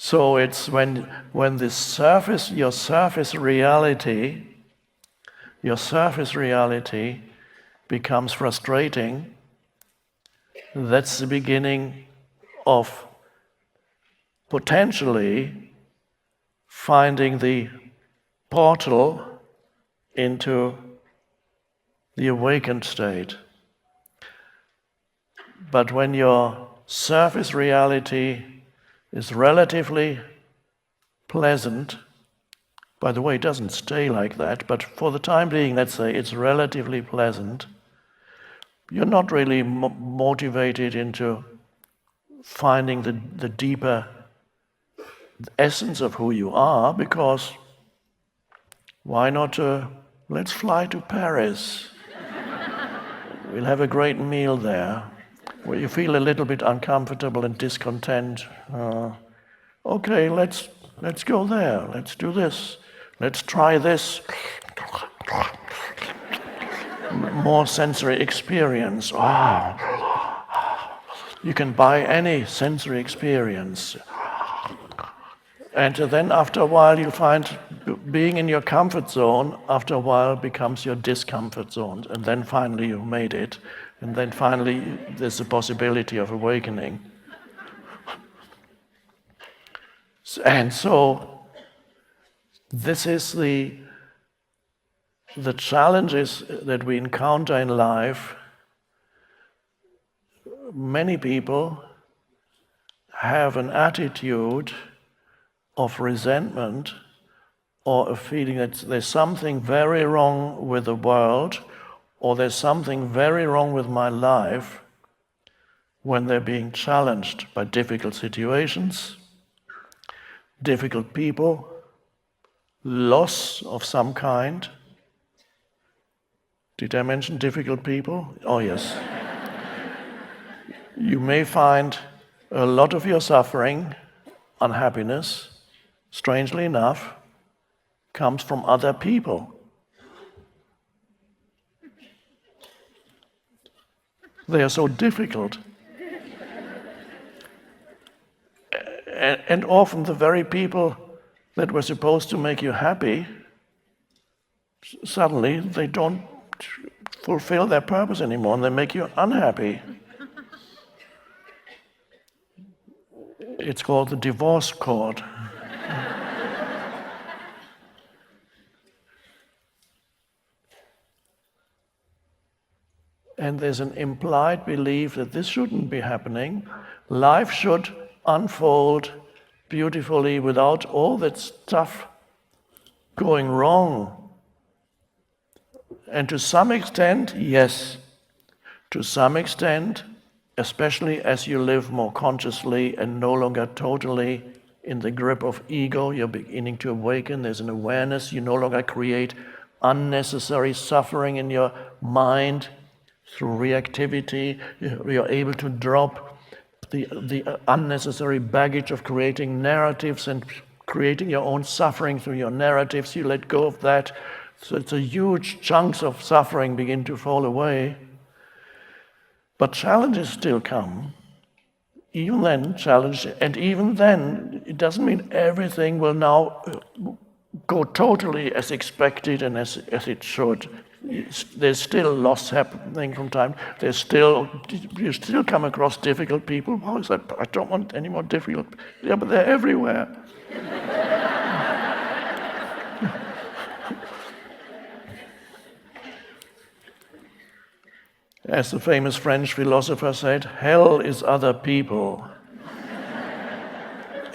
So it's when your surface reality becomes frustrating, that's the beginning of potentially finding the portal into the awakened state. But when your surface reality is relatively pleasant, by the way, it doesn't stay like that, but for the time being, let's say it's relatively pleasant, you're not really motivated into finding the deeper essence of who you are, because why not let's fly to Paris. We'll have a great meal there, where you feel a little bit uncomfortable and discontent. Okay, let's go there. Let's do this. Let's try this. More sensory experience. You can buy any sensory experience. And then after a while you'll find being in your comfort zone, after a while becomes your discomfort zone. And then finally you've made it. And then finally there's a possibility of awakening. And so this is the challenges that we encounter in life. Many people have an attitude of resentment or a feeling that there's something very wrong with the world, or there's something very wrong with my life, when they're being challenged by difficult situations, difficult people, loss of some kind. Did I mention difficult people? Oh yes. You may find a lot of your suffering, unhappiness, strangely enough, comes from other people. They are so difficult. And often the very people that were supposed to make you happy, suddenly they don't fulfill their purpose anymore and they make you unhappy. It's called the divorce court. And there's an implied belief that this shouldn't be happening. Life should unfold beautifully without all that stuff going wrong. And to some extent, yes. To some extent, especially as you live more consciously and no longer totally in the grip of ego, you're beginning to awaken, there's an awareness, you no longer create unnecessary suffering in your mind through reactivity, you're able to drop the unnecessary baggage of creating narratives and creating your own suffering through your narratives, you let go of that, so it's a huge chunks of suffering begin to fall away. But challenges still come. Even then, it doesn't mean everything will now go totally as expected and as it should. There's still loss happening from time. You still come across difficult people. How is that? I don't want any more difficult. Yeah, but they're everywhere. As the famous French philosopher said, hell is other people.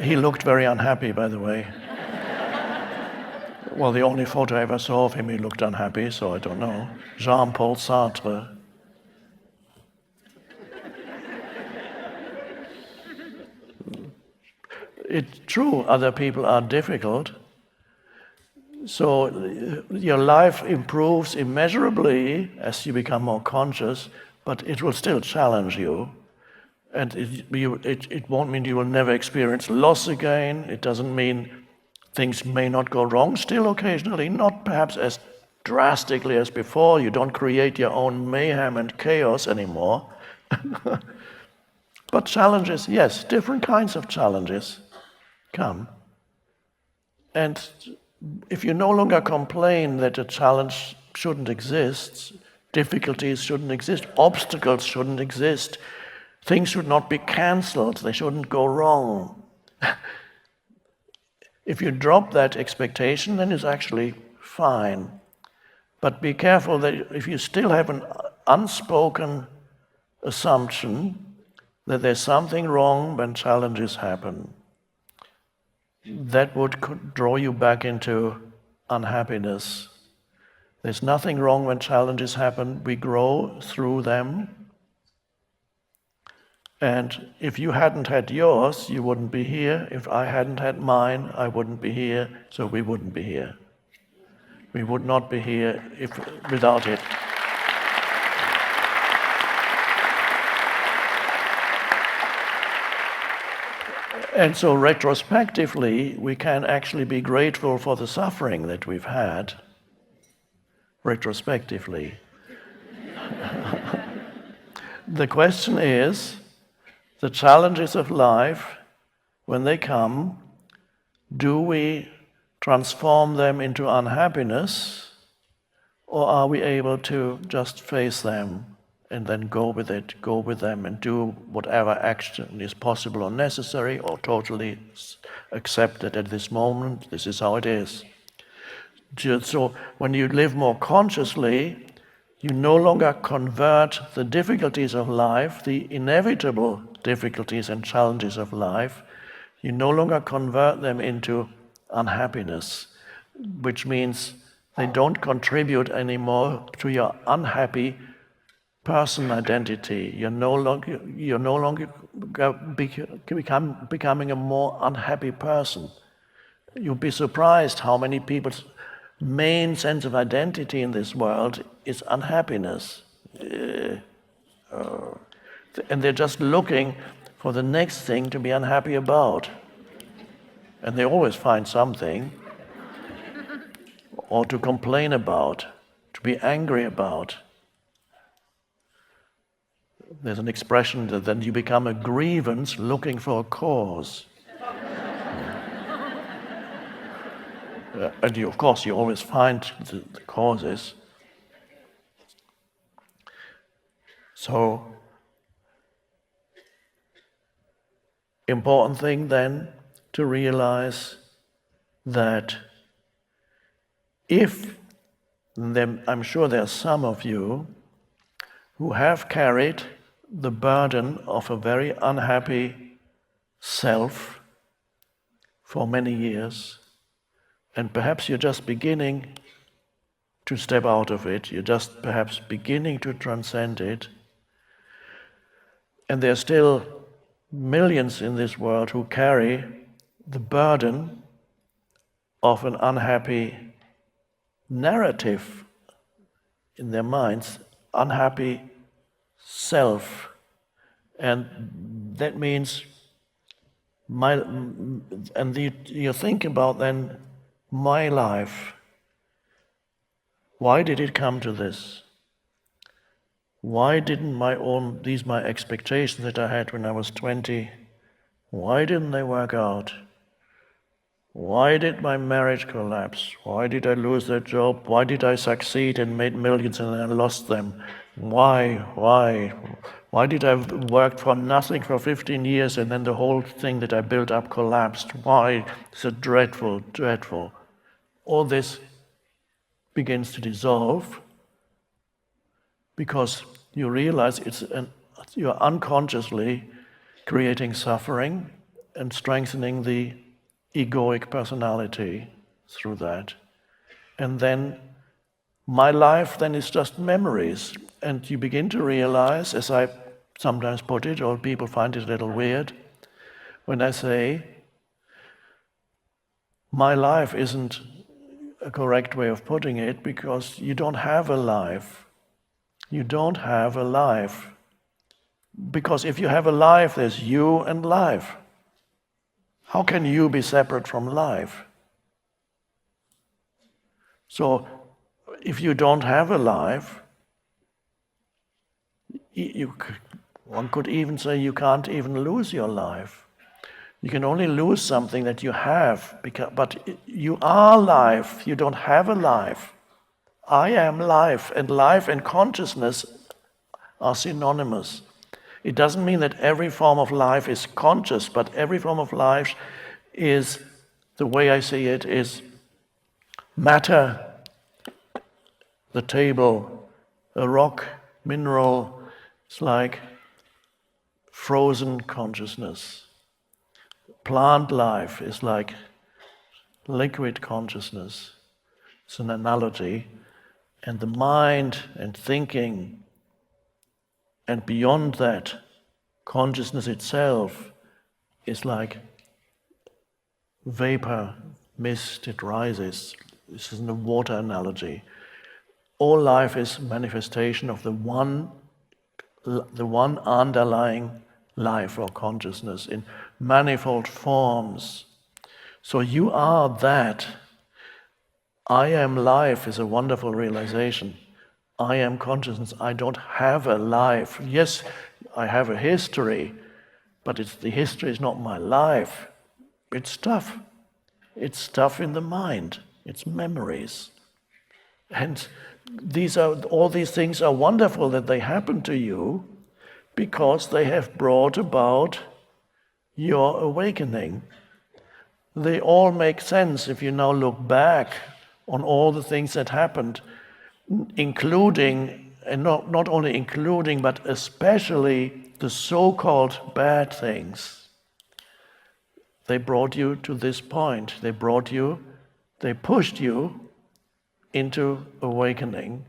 He looked very unhappy, by the way. Well, the only photo I ever saw of him, he looked unhappy, so I don't know. Jean-Paul Sartre. It's true, other people are difficult. So your life improves immeasurably as you become more conscious, but it will still challenge you. And it won't mean you will never experience loss again. It doesn't mean things may not go wrong still occasionally, not perhaps as drastically as before. You don't create your own mayhem and chaos anymore. But challenges, yes, different kinds of challenges come. And if you no longer complain that a challenge shouldn't exist, difficulties shouldn't exist, obstacles shouldn't exist, things should not be cancelled, they shouldn't go wrong. If you drop that expectation, then it's actually fine. But be careful that if you still have an unspoken assumption that there's something wrong when challenges happen, that would draw you back into unhappiness. There's nothing wrong when challenges happen. We grow through them. And if you hadn't had yours, you wouldn't be here. If I hadn't had mine, I wouldn't be here, so we wouldn't be here. We would not be here without it. And so retrospectively, we can actually be grateful for the suffering that we've had, retrospectively. The question is, the challenges of life, when they come, do we transform them into unhappiness, or are we able to just face them and then go with it, go with them and do whatever action is possible or necessary, or totally accept that at this moment, this is how it is. So when you live more consciously, you no longer convert the difficulties of life, the inevitable difficulties and challenges of life, you no longer convert them into unhappiness, which means they don't contribute anymore to your unhappy person identity. You're no longer becoming a more unhappy person. You'll be surprised how many people's main sense of identity in this world is unhappiness. And they're just looking for the next thing to be unhappy about. And they always find something, or to complain about, to be angry about. There's an expression that then you become a grievance looking for a cause. And of course, you always find the causes. So, important thing then to realize that I'm sure there are some of you who have carried the burden of a very unhappy self for many years, and perhaps you're just beginning to step out of it, you're just perhaps beginning to transcend it, and there are still millions in this world who carry the burden of an unhappy narrative in their minds, unhappy self. And that means you think about then my life. Why did it come to this? Why didn't my expectations that I had when I was 20, why didn't they work out? Why did my marriage collapse? Why did I lose that job? Why did I succeed and made millions and then lost them? Why? Why did I work for nothing for 15 years and then the whole thing that I built up collapsed? Why? So dreadful, dreadful. All this begins to dissolve because you realize you're unconsciously creating suffering and strengthening the egoic personality through that. And then my life then is just memories. And you begin to realize, as I sometimes put it, or people find it a little weird, when I say, my life isn't a correct way of putting it, because you don't have a life. You don't have a life. Because if you have a life, there's you and life. How can you be separate from life? So, if you don't have a life, one could even say you can't even lose your life. You can only lose something that you have, but you are life, you don't have a life. I am life and consciousness are synonymous. It doesn't mean that every form of life is conscious, but every form of life is, the way I see it, is matter, the table, a rock, mineral. It's like frozen consciousness. Plant life is like liquid consciousness. It's an analogy. And the mind and thinking, and beyond that, consciousness itself is like vapor, mist, it rises. This is a water analogy. All life is manifestation of the one underlying life or consciousness in manifold forms. So you are that. I am life is a wonderful realization. I am consciousness. I don't have a life. Yes, I have a history, but the history is not my life. It's stuff. It's stuff in the mind. It's memories. And all these things are wonderful that they happen to you because they have brought about your awakening. They all make sense if you now look back on all the things that happened, including, and not only including, but especially the so-called bad things. They brought you to this point. They pushed you into awakening.